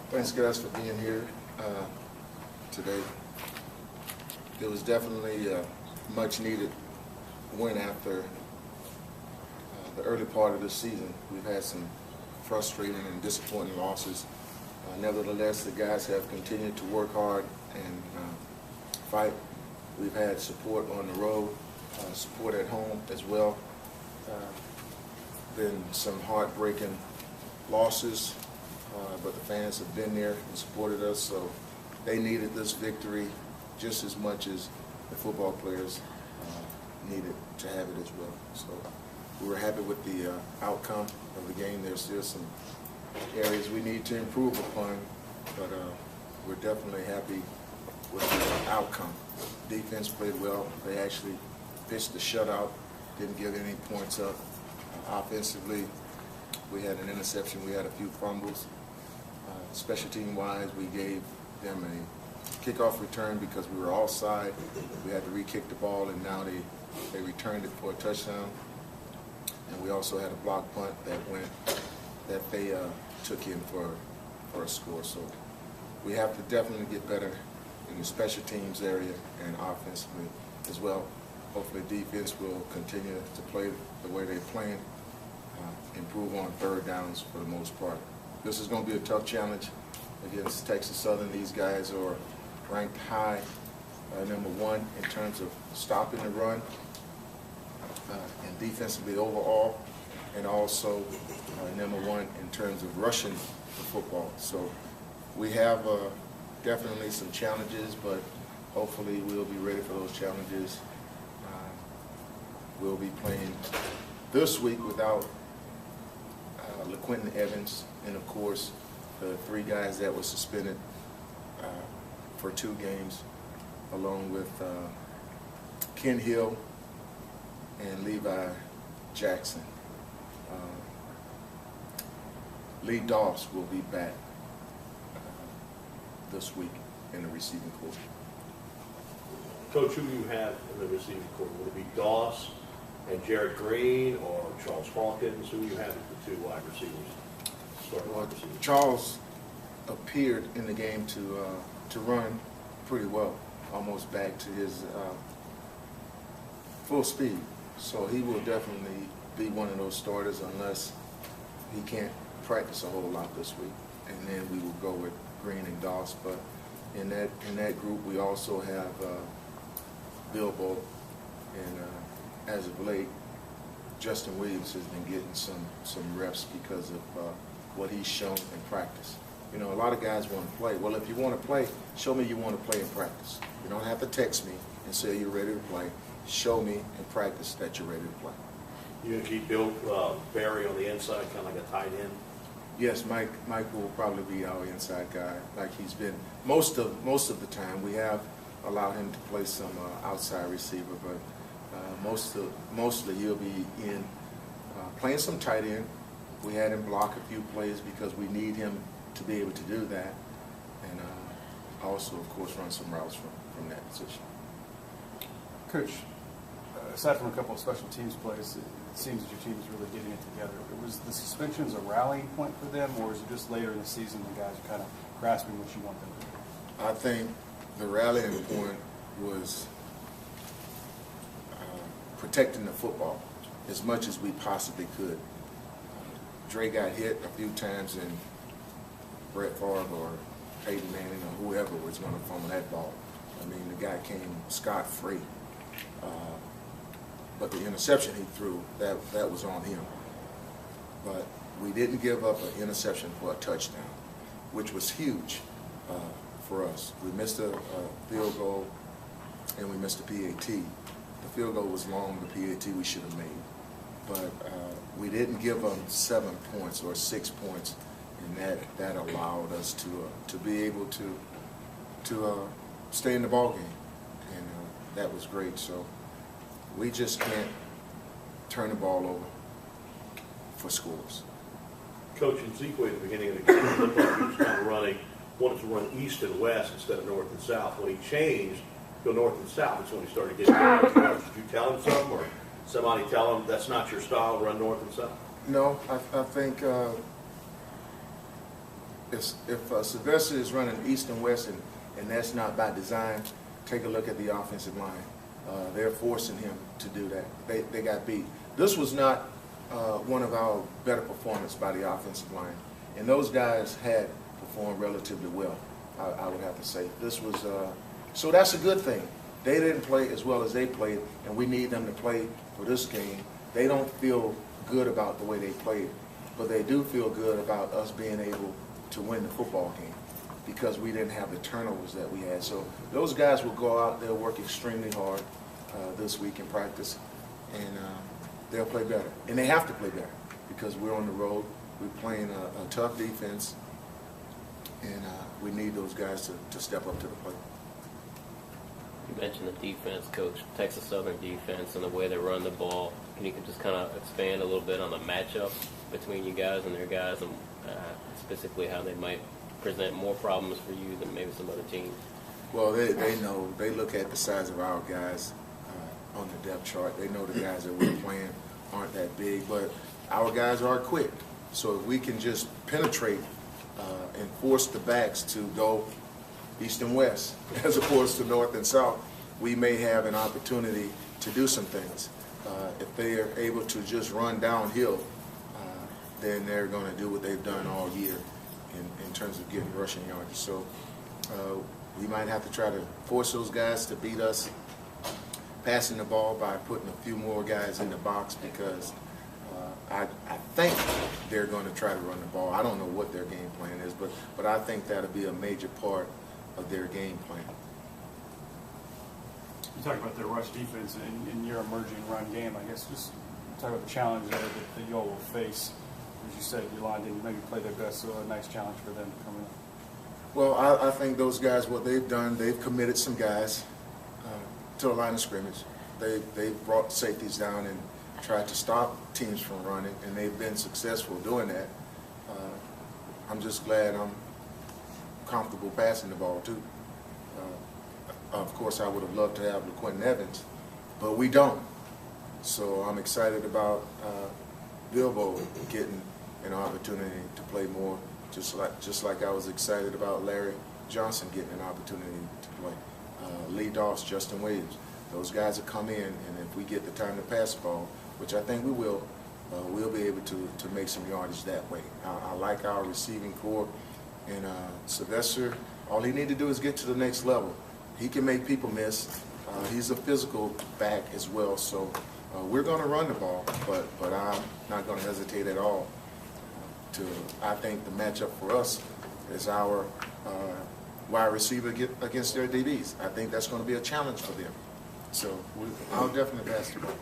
Thanks, guys, for being here today. It was definitely a much-needed win after the early part of the season. We've had some frustrating and disappointing losses. Nevertheless, the guys have continued to work hard and fight. We've had support on the road, support at home as well. Been some heartbreaking losses, but the fans have been there and supported us, so they needed this victory just as much as the football players needed to have it as well. So we were happy with the outcome of the game. There's still some areas we need to improve upon, but we're definitely happy with the outcome. Defense played well. They actually pitched the shutout, didn't give any points up. Offensively, we had an interception. We had a few fumbles. Special team-wise, we gave them a kickoff return because we were offside. We had to re-kick the ball, and now they returned it for a touchdown. And we also had a block punt that they took in for a score. So we have to definitely get better in the special teams area and offensively as well. Hopefully defense will continue to play the way they're playing, improve on third downs for the most part. This is going to be a tough challenge against Texas Southern. These guys are ranked high, #1 in terms of stopping the run and defensively overall, and also #1 in terms of rushing the football. So we have definitely some challenges, but hopefully we'll be ready for those challenges. We'll be playing this week without LaQuinton Evans, and of course the 3 guys that were suspended for 2 games, along with Ken Hill and Levi Jackson. Lee Doss will be back this week in the receiving corps. Coach, who do you have in the receiving corps? Would it be Doss and Jared Green or Charles Hawkins? Who do you have as the 2 wide receivers? Well, Charles appeared in the game to run pretty well, almost back to his full speed. So he will definitely be one of those starters unless he can't practice a whole lot this week. And then we will go with Green and Doss. But in that group, we also have Bilbo, and as of late, Justin Williams has been getting some reps because of what he's shown in practice. You know, a lot of guys want to play. Well, if you want to play, show me you want to play in practice. You don't have to text me and say you're ready to play. Show me in practice that you're ready to play. You going to keep Bill Barry on the inside, kind of like a tight end? Yes, Mike will probably be our inside guy, like he's been most of the time. We have allowed him to play some outside receiver, but mostly he'll be in playing some tight end. We had him block a few plays because we need him to be able to do that, and also, of course, run some routes from that position. Coach, aside from a couple of special teams plays, it seems that your team is really getting it together. Was the suspensions a rallying point for them, or is it just later in the season the guys are kind of grasping what you want them to do? I think the rallying point was protecting the football as much as we possibly could. Dre got hit a few times, and Brett Favre or Peyton Manning or whoever was going to fumble that ball. I mean, the guy came scot-free. But the interception he threw, that was on him. But we didn't give up an interception for a touchdown, which was huge for us. We missed a field goal, and we missed a PAT. The field goal was long, the PAT we should have made. But we didn't give them 7 points or 6 points, and that allowed us to be able to stay in the ball game, and that was great. So we just can't turn the ball over for scores. Coach, in Zeke at the beginning of the game, it looked like he was kind of wanted to run east and west instead of north and south. When he changed, go north and south, that's when he started getting yards. Did you tell him something, or somebody tell him that's not your style, run north and south? No, I think if Sylvester is running east and west, and that's not by design, take a look at the offensive line. They're forcing him to do that. They got beat. This was not one of our better performances by the offensive line, and those guys had performed relatively well, I would have to say. This was so that's a good thing. They didn't play as well as they played, and we need them to play for this game. They don't feel good about the way they played, but they do feel good about us being able to win the football game because we didn't have the turnovers that we had. So those guys will go out there, work extremely hard this week in practice, and they'll play better. And they have to play better because we're on the road. We're playing a tough defense, and we need those guys to step up to the plate. You mentioned the defense, Coach, Texas Southern defense and the way they run the ball. Can you just kind of expand a little bit on the matchup between you guys and their guys, and specifically how they might present more problems for you than maybe some other teams? Well, they know. They look at the size of our guys on the depth chart. They know the guys that we're playing aren't that big, but our guys are quick. So if we can just penetrate and force the backs to go east and west as opposed to north and south, we may have an opportunity to do some things. If they are able to just run downhill, then they're going to do what they've done all year in terms of getting rushing yards. So we might have to try to force those guys to beat us passing the ball by putting a few more guys in the box because I think they're going to try to run the ball. I don't know what their game plan is, but I think that'll be a major part of their game plan. You talk about their rush defense in your emerging run game. I guess just talk about the challenge there that you all will face. As you said, your line didn't maybe play their best, so a nice challenge for them coming up. Well, I think those guys, what they've done, they've committed some guys to the line of scrimmage. They've brought safeties down and tried to stop teams from running, and they've been successful doing that. I'm just glad I'm comfortable passing the ball, too. Of course, I would have loved to have LaQuentin Evans, but we don't. So I'm excited about Bilbo getting an opportunity to play more, just like I was excited about Larry Johnson getting an opportunity to play. Lee Doss, Justin Williams, those guys will come in, and if we get the time to pass the ball, which I think we will, we'll be able to make some yardage that way. I like our receiving core, and Sylvester, all he needs to do is get to the next level. He can make people miss. He's a physical back as well, so we're going to run the ball, but I'm not going to hesitate at all. I think the matchup for us is our wide receiver against their DBs. I think that's going to be a challenge for them. So I'll definitely pass the ball.